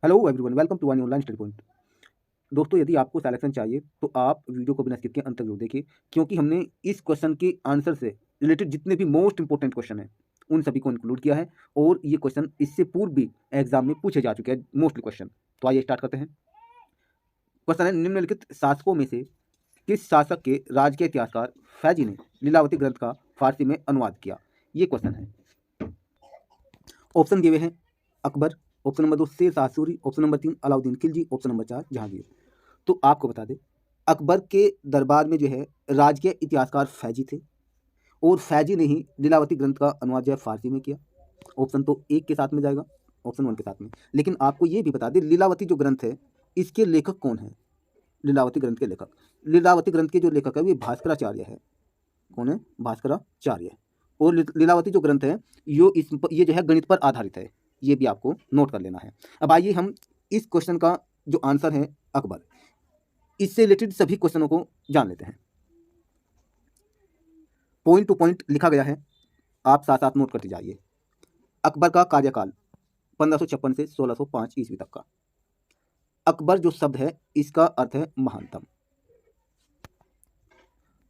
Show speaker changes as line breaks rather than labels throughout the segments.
Hello everyone, welcome to one online study point. दोस्तों, यदि आपको सिलेक्शन चाहिए तो आप वीडियो को बिना स्किप के अंत तक जरूर देखिए, क्योंकि हमने इस क्वेश्चन के आंसर से रिलेटेड जितने भी मोस्ट इंपॉर्टेंट क्वेश्चन हैं उन सभी को इंक्लूड किया है। और ये क्वेश्चन इससे पूर्व भी एग्जाम में पूछे जा चुके हैं मोस्टली क्वेश्चन। तो आइए स्टार्ट करते हैं। क्वेश्चन है, निम्नलिखित शासकों में से किस शासक के राज के इतिहासकार फैजी ने लीलावती ग्रंथ का फारसी में अनुवाद किया? ये क्वेश्चन है। ऑप्शन दिए हुए हैं Akbar, option number 2 Sher Shah Suri, option number 3 Alauddin Khilji, option number 4 Jahangir. तो आपको बता दें, अकबर के दरबार में जो है राजकीय इतिहासकार फैजी थे, और फैजी ने ही लीलावती ग्रंथ का अनुवाद जो है फारसी में किया। ऑप्शन तो एक के साथ में जाएगा, ऑप्शन 1 के साथ में। लेकिन आपको ये भी बता दें, लीलावती जो ग्रंथ है इसके लेखक कौन है? लीलावती ग्रंथ के लेखक, लीलावती ग्रंथ के जो लेखक है वो भास्कराचार्य है। कौन है? भास्कराचार्य। और लीलावती जो ग्रंथ है ये जो है गणित पर आधारित है, ये भी आपको नोट कर लेना है। अब आइए हम इस क्वेश्चन का जो आंसर है अकबर, इससे रिलेटेड सभी क्वेश्चनों को जान लेते हैं। पॉइंट टू पॉइंट लिखा गया है, आप साथ साथ नोट करते जाइए। अकबर का कार्यकाल 1556 से 1605 ईस्वी तक का। अकबर जो शब्द है इसका अर्थ है महानतम।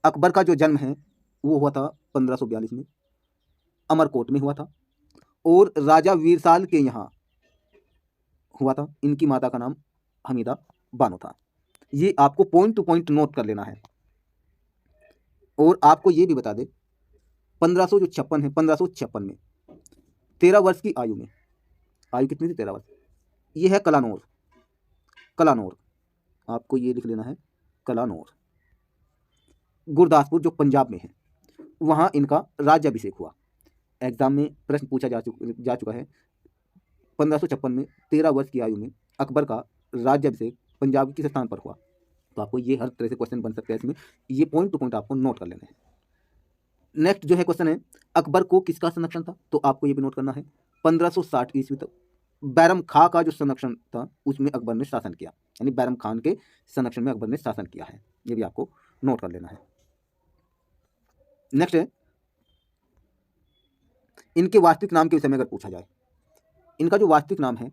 अकबर का जो जन्म है वो हुआ था 1542 में, अमरकोट में हुआ था, और राजा वीरसाल के यहाँ हुआ था। इनकी माता का नाम हमीदा बानो था। ये आपको पॉइंट टू पॉइंट नोट कर लेना है। और आपको ये भी बता दे, 1556 है, 1556 में 13 वर्ष की आयु में, आयु कितनी थी? 13 वर्ष। ये है कलानौर। कलानौर आपको ये लिख लेना है, कलानौर गुरदासपुर जो पंजाब में है, वहाँ इनका राज्याभिषेक हुआ। एग्जाम में प्रश्न पूछा जा चुका है। 1556 में 13 वर्ष की आयु में अकबर का राज्याभिषेक पंजाब के किस स्थान पर हुआ? तो आपको ये हर तरह से क्वेश्चन बन सकते हैं इसमें, ये पॉइंट टू पॉइंट आपको नोट कर लेना है। नेक्स्ट जो है क्वेश्चन है, अकबर को किसका संरक्षण था? तो आपको ये भी नोट करना है, 1560 ईस्वी तक बैरम खां का जो संरक्षण था उसमें अकबर ने शासन किया, यानी बैरम खान के संरक्षण में अकबर ने शासन किया है। ये भी आपको नोट कर लेना है। नेक्स्ट है, इनके वास्तविक नाम के विषय में अगर पूछा जाए, इनका जो वास्तविक नाम है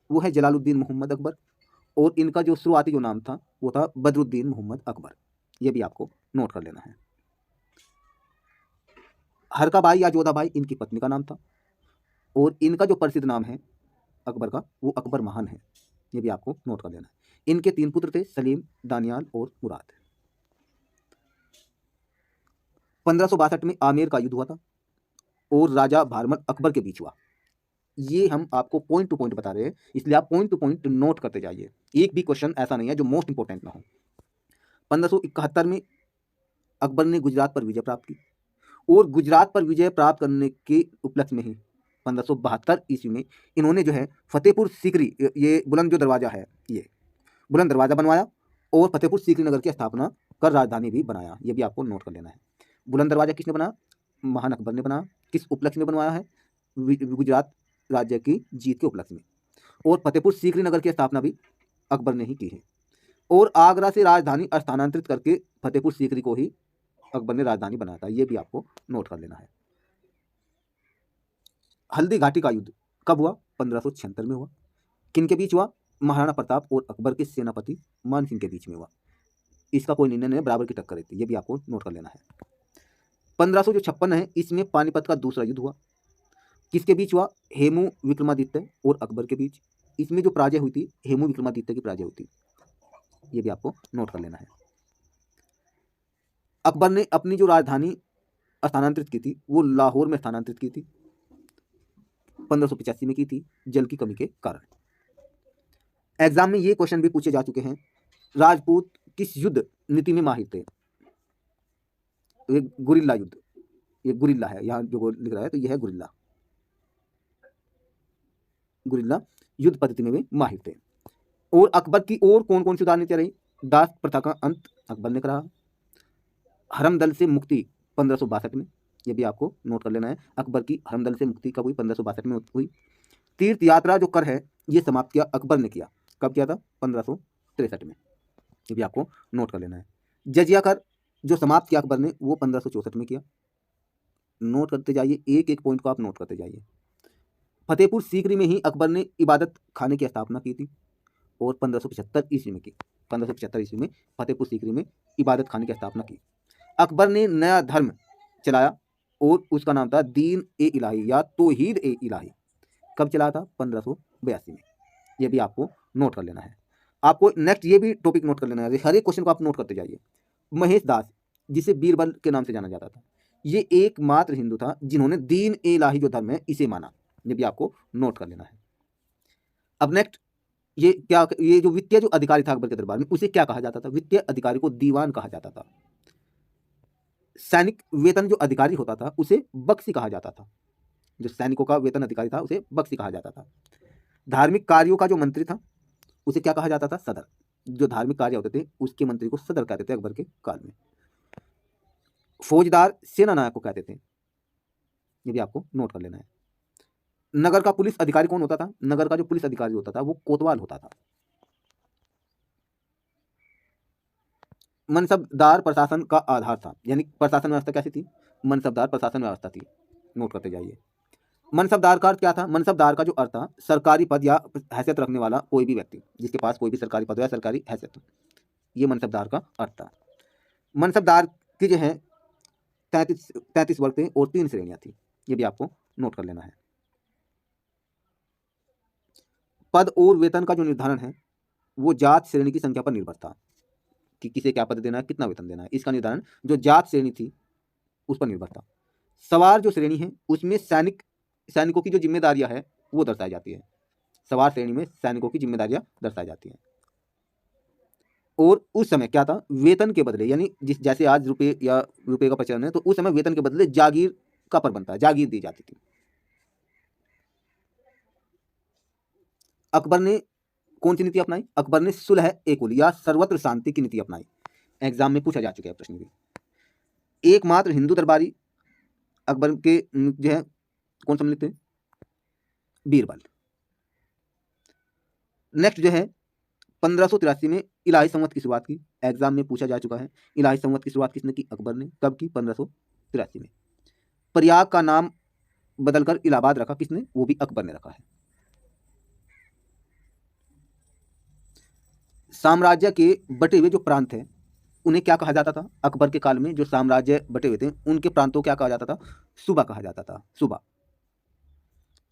वो है जलालुद्दीन मोहम्मद अकबर, और इनका जो शुरुआती जो नाम था वो था बदरुद्दीन मोहम्मद अकबर। ये भी आपको नोट कर लेना है। हरकाबाई या जोधाबाई इनकी पत्नी का नाम था, और इनका जो प्रसिद्ध नाम है अकबर का वो अकबर महान है। ये भी आपको नोट कर लेना है। इनके 3 पुत्र थे, सलीम, दानियाल और मुराद। 1562 में आमेर का युद्ध हुआ था, और राजा भारमल अकबर के बीच हुआ। ये हम आपको पॉइंट टू पॉइंट बता रहे हैं, इसलिए आप पॉइंट टू पॉइंट नोट करते जाइए। एक भी क्वेश्चन ऐसा नहीं है जो मोस्ट इंपॉर्टेंट ना हो। 1571 में अकबर ने गुजरात पर विजय प्राप्त की, और गुजरात पर विजय प्राप्त करने के उपलक्ष्य में ही 1572 ईस्वी में इन्होंने जो है फतेहपुर सीकरी, ये बुलंद जो दरवाजा है, ये बुलंद दरवाजा बनवाया, और फतेहपुर सीकरी नगर की स्थापना कर राजधानी भी बनाया। ये भी आपको नोट कर लेना है। बुलंद दरवाजा किसने बनाया? महान अकबर ने बनाया। किस उपलक्ष्य में बनवाया है? गुजरात राज्य की जीत के उपलक्ष्य में। और फतेहपुर सीकरी नगर की स्थापना भी अकबर ने ही की है। और आगरा से राजधानी स्थानांतरित करके फतेहपुर सीकरी को ही अकबर ने राजधानी बनाया था। ये भी आपको नोट कर लेना है। हल्दी घाटी का युद्ध कब हुआ? 1576 में हुआ। किन के बीच हुआ? महाराणा प्रताप और अकबर के सेनापति मान सिंह के बीच में हुआ। इसका कोई निर्णय नहीं, बराबर की टक्कर थी। ये भी आपको नोट कर लेना है। 1556 है, इसमें पानीपत का दूसरा युद्ध हुआ। किसके बीच हुआ? हेमू विक्रमादित्य और अकबर के बीच। इसमें जो पराजय हुई थी, हेमू विक्रमादित्य की पराजय हुई थी। ये भी आपको नोट कर लेना है। अकबर ने अपनी जो राजधानी स्थानांतरित की थी वो लाहौर में स्थानांतरित की थी, 1585 में की थी, जल की कमी के कारण। एग्जाम में ये क्वेश्चन भी पूछे जा चुके हैं, राजपूत किस युद्ध नीति में माहिर थे? ये गुरिल्ला युद्ध, ये गुरिल्ला है, यहाँ जो लिख रहा है तो ये है गुरिल्ला। गुरिल्ला युद्ध पद्धति में वे माहिर थे। और अकबर की और कौन कौन सी उदार नीतियां रही? दास प्रथा का अंत अकबर ने करा। हरम दल से मुक्ति 1562 में, ये भी आपको नोट कर लेना है। अकबर की हरम दल से मुक्ति कब हुई? 1562 में हुई। तीर्थ यात्रा जो कर है ये समाप्त किया अकबर ने किया। कब किया था? 1563 में। ये भी आपको नोट कर लेना है। जजिया कर जो समाप्त किया अकबर ने वो 1564 में किया। नोट करते जाइए, एक एक पॉइंट को आप नोट करते जाइए। फतेहपुर सीकरी में ही अकबर ने इबादत खाने की स्थापना की थी और 1575 ईस्वी में की। 1575 ईस्वी में फतेहपुर सीकरी में इबादत खाने की स्थापना की। अकबर ने नया धर्म चलाया और उसका नाम था दीन ए इलाही या तौहीद ए इलाही। कब चला था? 1582 में। ये भी आपको नोट कर लेना है। आपको नेक्स्ट ये भी टॉपिक नोट कर लेना है, हर एक क्वेश्चन को आप नोट करते जाइए। महेश दास, जिसे बीरबल के नाम से जाना जाता था, ये एकमात्र हिंदू था जिन्होंने दीन ए इलाही जो धर्म है इसे माना। ये भी आपको नोट कर लेना है। अब नेक्स्ट ये जो वित्तीय जो अधिकारी था अकबर के दरबार में, उसे क्या कहा जाता था? वित्तीय अधिकारी को दीवान कहा जाता था। सैनिक वेतन जो अधिकारी होता था उसे बख्शी कहा जाता था। जो सैनिकों का वेतन अधिकारी था उसे बख्शी कहा जाता था। धार्मिक कार्यों का जो मंत्री था उसे क्या कहा जाता था? सदर। जो धार्मिक कार्य होते थे उसके मंत्री को सदर कहते थे अकबर के काल में। फौजदार सेना नायक को कहते थे। ये भी आपको नोट कर लेना है। नगर का पुलिस अधिकारी कौन होता था? नगर का जो पुलिस अधिकारी होता था वो कोतवाल होता था। मनसबदार प्रशासन का आधार था, यानी प्रशासन व्यवस्था कैसी थी? मनसबदार प्रशासन व्यवस्था थी। नोट करते जाइए। मनसबदार का अर्थ क्या था? मनसबदार का जो अर्थ था सरकारी पद या हैसियत रखने वाला कोई भी व्यक्ति, जिसके पास कोई भी सरकारी पद या सरकारी हैसियत, ये मनसबदार का अर्थ था। मनसबदार की जो है 33 वर्ग थे और 3 श्रेणियां थी। ये भी आपको नोट कर लेना है। पद और वेतन का जो निर्धारण है वो जात श्रेणी की संख्या पर निर्भर था कि किसे क्या पद देना है, कितना वेतन देना है। इसका निर्धारण जो जात श्रेणी थी उस पर निर्भर था। सवार जो श्रेणी है उसमें सैनिकों की जो जिम्मेदारियां है वो दर्शाई जाती है। सवार श्रेणी में सैनिकों की जिम्मेदारियां दर्शाई जाती हैं। और उस समय क्या था? वेतन के बदले, यानी जैसे आज रुपए या रुपए का प्रचलन है, तो उस समय वेतन के बदले जागीर का प्रबंध था, जागीर दी जाती थी। अकबर ने कौन सी नीति अपनाई? अकबर ने सुलह ए कुल या सर्वत्र शांति की नीति अपनाई। एग्जाम में पूछा जा चुका है प्रश्न भी। एकमात्र हिंदू दरबारी अकबर के जो है कौन सम्मिलित थे? बीरबल। नेक्स्ट जो है 1583 में इलाही संवत की शुरुआत की। एग्जाम में पूछा जा चुका है। इलाही संवत की शुरुआत किसने की? अकबर ने। कब की? 1583 में। प्रयाग का नाम बदलकर इलाहाबाद रखा किसने? वो भी अकबर ने रखा है। साम्राज्य के बटे हुए जो प्रांत हैं उन्हें क्या कहा जाता था? अकबर के काल में जो साम्राज्य बटे हुए थे उनके प्रांतों को क्या कहा जाता था? सूबा कहा जाता था, सूबा।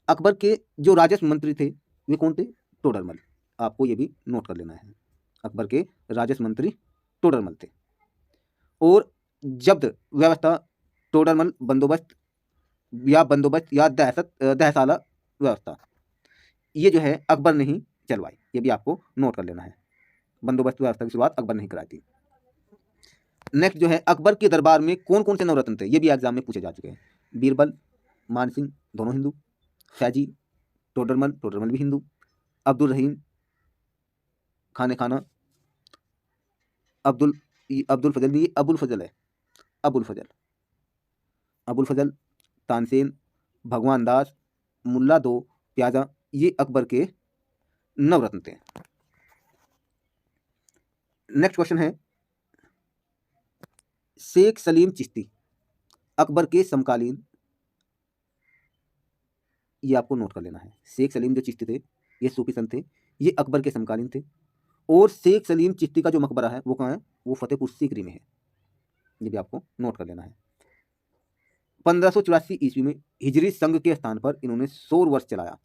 अकबर के जो राजस्व मंत्री थे वे कौन थे? टोडरमल। आपको ये भी नोट कर लेना है। अकबर के राजस्व मंत्री टोडरमल थे। और जब्त व्यवस्था टोडरमल बंदोबस्त या दहसाला व्यवस्था, ये जो है अकबर ने ही चलवाई। ये भी आपको नोट कर लेना है। बंदोबस्त व्यवस्था की शुरुआत अकबर ने ही कराई थी। नेक्स्ट जो है अकबर के दरबार में कौन कौन से नवरत्न थे? ये भी एग्जाम में पूछे जा चुके हैं। बीरबल, मानसिंह, दोनों हिंदू। फैजी, टोडरमल भी हिंदू। अब्दुल रहीम, खाने खाना, अब्दुल अब्दुल फजल, ये अबुल फजल है, अबुल फजल, तानसेन, भगवान दास, मुल्ला दो प्याजा, ये अकबर के नवरत्न थे। नेक्स्ट क्वेश्चन है शेख सलीम चिश्ती अकबर के समकालीन, ये आपको नोट कर लेना है। शेख सलीम जो चिश्ती थे ये सूफी संत थे, ये अकबर के समकालीन थे। और शेख सलीम चिश्ती का जो मकबरा है वो कहाँ है? वो फतेहपुर सीकरी में है। ये भी आपको नोट कर लेना है। 1584 ईस्वी में हिजरी संघ के स्थान पर इन्होंने 100 वर्ष चलाया।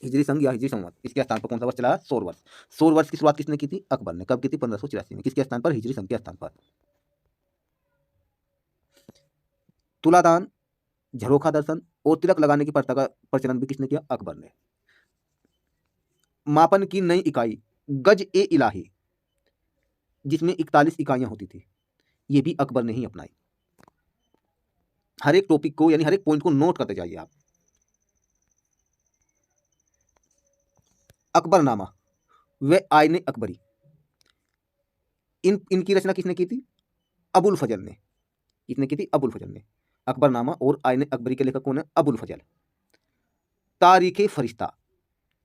हिजरी संघ या हिजरी संवत, इसके स्थान पर कौन सा वर्ष चलाया? 100 वर्ष। 100 वर्ष की शुरुआत किसने की थी? अकबर ने। कब की थी? 1584 में। किसके स्थान पर? हिजरी संघ के स्थान पर। तुलादान, झरोखा दर्शन और तिलक लगाने की प्रथा का प्रचलन भी किसने किया? अकबर ने। मापन की नई इकाई गज ए इलाही, जिसमें 41 इकाइयां होती थी, ये भी अकबर ने ही अपनाई। हर एक टॉपिक को यानी हर एक पॉइंट को नोट करते जाइए आप। अकबरनामा व आईने अकबरी, इनकी रचना किसने की थी? अबुल फजल ने। किसने की थी? अबुल फजल ने। अकबरनामा और आईने अकबरी के लेखक कौन है? अबुल फजल। तारीखे फरिश्ता,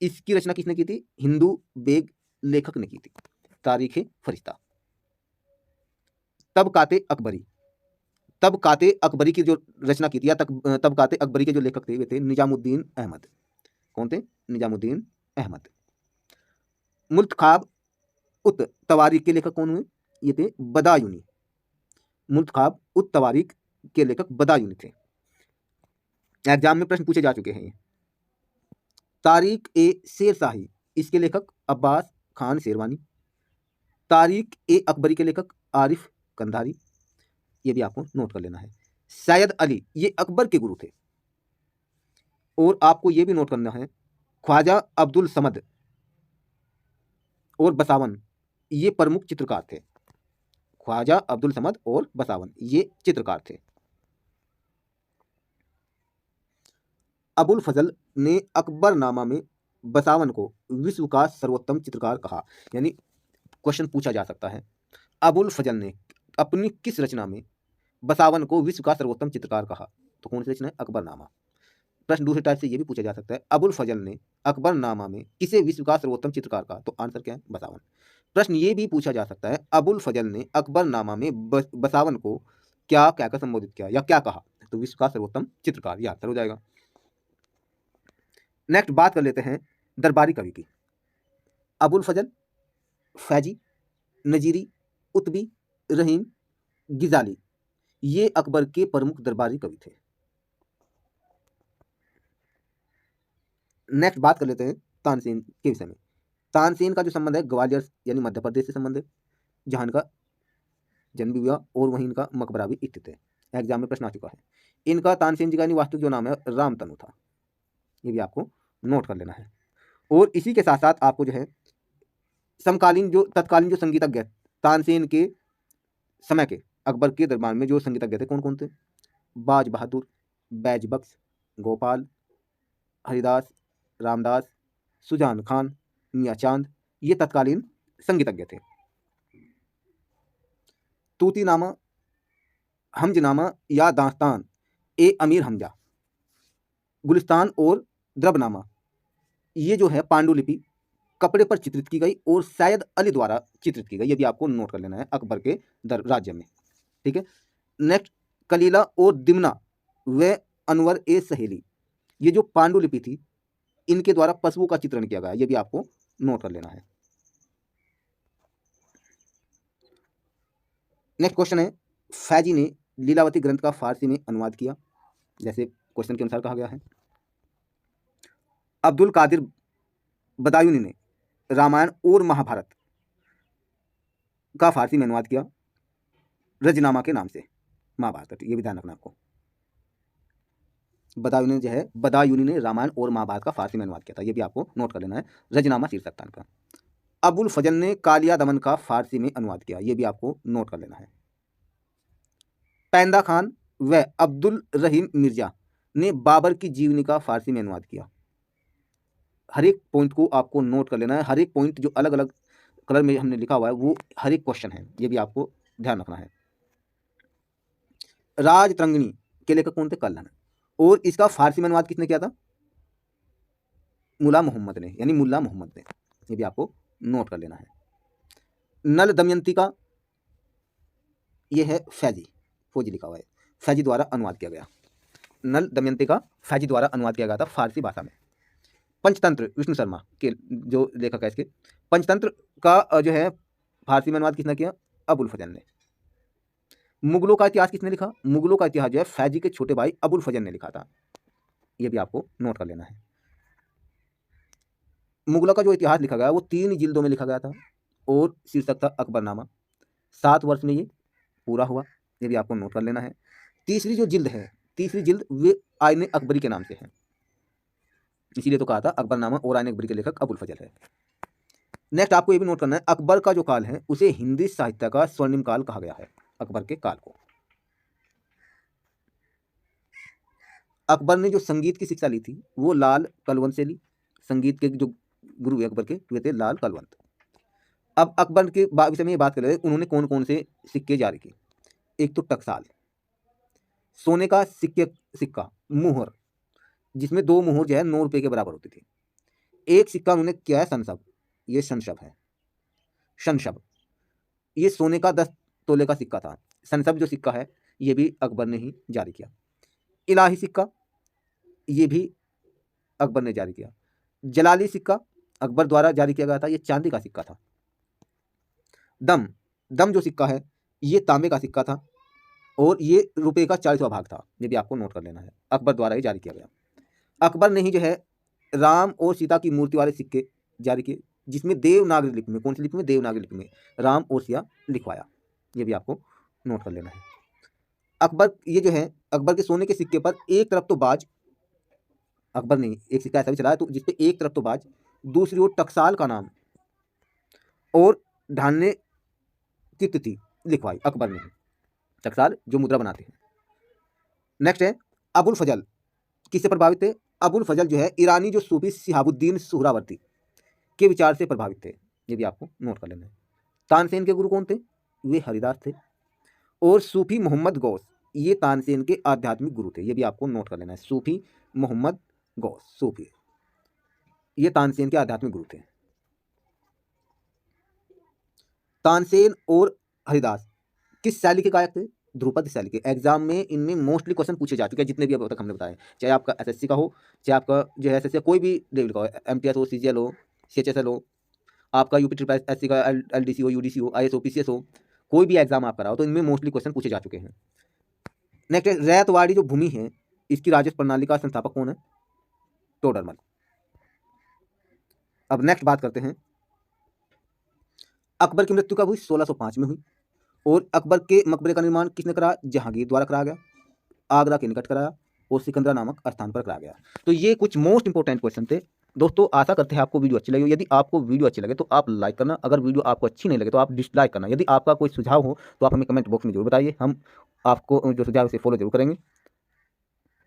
इसकी रचना किसने की थी? हिंदू बेग लेखक ने की थी। तारीखे फरिश्ता। तबकाते अकबरी, तबकाते अकबरी की जो रचना की थी, या तबकाते अकबरी के जो लेखक थे वे थे निजामुद्दीन अहमद। कौन थे? निजामुद्दीन अहमद। मुल्क ख्वाब उत तवारीख के लेखक कौन हुए? ये थे बदायूनी। मुल्क ख्वाब उत तवारीख के लेखक बदायूनी थे। एग्जाम में प्रश्न पूछे जा चुके हैं ये। तारीख ए शेरशाही, इसके लेखक अब्बास खान शेरवानी। तारीख ए अकबरी के लेखक आरिफ कंधारी, ये भी आपको नोट कर लेना है। सैयद अली, ये अकबर के गुरु थे। और आपको ये भी नोट करना है, ख्वाजा अब्दुल समद और बसावन, ये प्रमुख चित्रकार थे। ख्वाजा अब्दुल समद और बसावन ये चित्रकार थे। अबुल फजल ने अकबरनामा में बसावन को विश्व का सर्वोत्तम चित्रकार कहा। यानी क्वेश्चन पूछा जा सकता है, अबुल फजल ने अपनी किस रचना में बसावन को विश्व का सर्वोत्तम चित्रकार कहा? तो कौन सी रचना है? अकबरनामा। प्रश्न दूसरे टाइप से ये भी पूछा जा सकता है, अबुल फजल ने अकबरनामा में किसे विश्व का सर्वोत्तम चित्रकार कहा? तो आंसर क्या है? बसावन। प्रश्न ये भी पूछा जा सकता है, अबुल फजल ने अकबरनामा में बसावन को क्या कहकर संबोधित किया या क्या कहा? तो विश्व का सर्वोत्तम चित्रकार, ये आंसर हो जाएगा। नेक्स्ट बात कर लेते हैं दरबारी कवि की। अबुल फजल, फैजी, नजीरी, उतबी, रहीम, गिजाली, ये अकबर के प्रमुख दरबारी कवि थे। नेक्स्ट बात कर लेते हैं तानसेन के विषय में। तानसेन का जो संबंध है ग्वालियर यानी मध्य प्रदेश से संबंध है, जहां इनका जन्म भी हुआ और वहीं इनका मकबरा भी स्थित है। एग्जाम में प्रश्न आ चुका है। इनका तानसेन जी का वास्तविक जो नाम है रामतनु था, ये भी आपको नोट कर लेना है। और इसी के साथ साथ आपको जो है समकालीन जो तत्कालीन जो संगीतज्ञ तानसेन के समय के अकबर के दरबार में जो संगीतज्ञ थे कौन कौन थे? बाज बहादुर, बैज बख्श, गोपाल, हरिदास, रामदास, सुजान खान, मियाँ चांद, ये तत्कालीन संगीतज्ञ थे। तूतीनामा, हमजनामा या दास्तान ए अमीर हमजा, गुलिस्तान और द्रबनामा, ये जो है पांडुलिपि कपड़े पर चित्रित की गई और सैयद अली द्वारा चित्रित की गई, ये भी आपको नोट कर लेना है अकबर के राज्य में। ठीक है। नेक्स्ट कलीला और दिमना व अनवर ए सहेली, ये जो पांडुलिपि थी इनके द्वारा पशुओं का चित्रण किया गया, ये भी आपको नोट कर लेना है। नेक्स्ट क्वेश्चन है, फैजी ने लीलावती ग्रंथ का फारसी में अनुवाद किया, जैसे क्वेश्चन के अनुसार कहा गया है। अब्दुल कादिर बदायूनी ने रामायण और महाभारत का फारसी में अनुवाद किया रजनामा के नाम से, महाभारत, ये भी ध्यान रखना आपको। बदायूनी ने रामायण और महाभारत का फारसी में अनुवाद किया था, ये भी आपको नोट कर लेना है, रजनामा शीर्षक था इनका। अबुल फजल ने कालिया दमन का फारसी में अनुवाद किया, ये भी आपको नोट कर लेना है। पैंदा खान व अब्दुल रहीम मिर्जा ने बाबर की जीवनी का फारसी में अनुवाद किया। हर एक पॉइंट को आपको नोट कर लेना है, हर एक पॉइंट जो अलग अलग कलर में हमने लिखा हुआ है वो हर एक क्वेश्चन है, ये भी आपको ध्यान रखना है। राजतरंगिणी के लेखक कौन थे? कल्हण। और इसका फारसी में अनुवाद किसने किया था? मुला मोहम्मद ने, यानी मुल्ला मोहम्मद ने, ये भी आपको नोट कर लेना है। नल दमयंती का ये है फौजी लिखा हुआ है, फैजी द्वारा अनुवाद किया गया। नल दमयंती का फैजी द्वारा अनुवाद किया गया था फारसी भाषा में। पंचतंत्र विष्णु शर्मा के जो लेखक है इसके, पंचतंत्र का जो है फारसी में अनुवाद किसने किया? अबुल फजल ने। मुगलों का इतिहास किसने लिखा? मुगलों का इतिहास जो है फैजी के छोटे भाई अबुल फजल ने लिखा था, ये भी आपको नोट कर लेना है। मुगलों का जो इतिहास लिखा गया वो 3 जिल्दों में लिखा गया था और शीर्षक था अकबरनामा। 7 वर्ष में ये पूरा हुआ, ये भी आपको नोट कर लेना है। तीसरी जो जिल्द है, तीसरी जिल्द वे आईने अकबरी के नाम से है, इसीलिए तो कहा था अकबरनामा और आईने अकबरी के लेखक अबुल फजल है। नेक्स्ट आपको ये भी नोट करना है, अकबर का जो काल है उसे हिंदी साहित्य का स्वर्णिम काल कहा गया है। अकबर के काल को अकबर ने जो संगीत की शिक्षा ली थी वो लाल कलवंत से ली। संगीत के जो गुरु है अकबर के वे थे लाल कलवंत। अब अकबर के विषय में ये बात कर रहे हैं, उन्होंने कौन कौन से सिक्के जारी किए? एक तो टकसाल, सोने का सिक्का मुहर, जिसमें 2 मुहर जो है 9 रुपये के बराबर होती थी। एक सिक्का उन्होंने किया है संशब, ये संशब है, संशब ये सोने का 10 तोले का सिक्का था। संशब जो सिक्का है ये भी अकबर ने ही जारी किया। इलाही सिक्का, ये भी अकबर ने जारी किया। जलाली सिक्का अकबर द्वारा जारी किया गया था, ये चांदी का सिक्का था। दम, दम जो सिक्का है ये तांबे का सिक्का था और ये रुपए का 40वां भाग था। ये भी आपको नोट कर लेना है, अकबर द्वारा ही जारी किया गया। अकबर ने ही जो है राम और सीता की मूर्ति वाले सिक्के जारी किए, जिसमें देवनागरी लिपि में, कौन सी लिपि में, देवनागरी लिपि में राम और सीता लिखवाया। ये भी आपको नोट कर लेना है। अकबर, ये जो है अकबर के सोने के सिक्के पर एक तरफ तो बाज, अकबर ने एक सिक्का ऐसा भी चलाया तो जिसपे एक तरफ तो बाज, दूसरी ओर टकसाल का नाम और ढालने की तिथि लिखवाई अकबर ने। टकसाल जो मुद्रा बनाते हैं। नेक्स्ट है अबुल फजल, किससे प्रभावित थे? अबुल फजल जो है ईरानी जो सूफी शिहाबुद्दीन सुहरावर्दी के विचार से प्रभावित थे। ये भी आपको नोट कर लेना है। तानसेन के गुरु कौन थे? वे हरिदास थे। और सूफी मोहम्मद गौस, ये तानसेन के आध्यात्मिक गुरु थे। ये भी आपको नोट कर लेना है। सूफी मोहम्मद गौस, सूफी, ये तानसेन के आध्यात्मिक गुरु थे। तानसेन और हरिदास किस शैली के गायक थे? ध्रुपद शैली के। एग्जाम में इनमें मोस्टली क्वेश्चन पूछे जा चुके हैं जितने भी अब तक हमने बताए, चाहे आपका एसएससी का हो, चाहे आपका जो है एसएससी कोई भी लेवल का हो, एमटीएस हो, सीजीएल हो, सीएचएसएल हो, आपका यूपी ट्रिपल एससी का एलडीसी हो, यूडीसी हो, आईएएस हो, पीसीएस हो, कोई भी एग्जाम आप कराओ तो इनमें मोस्टली क्वेश्चन पूछे जा चुके हैं। नेक्स्ट, रैयतवाड़ी जो भूमि है इसकी राजस्व प्रणाली का संस्थापक कौन है? टोडरमल। अब नेक्स्ट बात करते हैं, अकबर की मृत्यु कब हुई? 1605 में हुई। और अकबर के मकबरे का निर्माण किसने कराया? जहांगीर द्वारा कराया गया, आगरा के निकट कराया और सिकंदरा नामक स्थान पर कराया गया। तो ये कुछ मोस्ट इंपोर्टेंट क्वेश्चन थे दोस्तों। आशा करते हैं आपको वीडियो अच्छी लगी हो। यदि आपको वीडियो अच्छी लगे तो आप लाइक करना, अगर वीडियो आपको अच्छी नहीं लगे तो आप डिसलाइक करना। यदि आपका कोई सुझाव हो तो आप हमें कमेंट बॉक्स में जरूर बताइए, हम आपको जो सुझाव है उसे फॉलो जरूर करेंगे।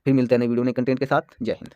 फिर मिलते हैं नई वीडियो नए कंटेंट के साथ। जय हिंद।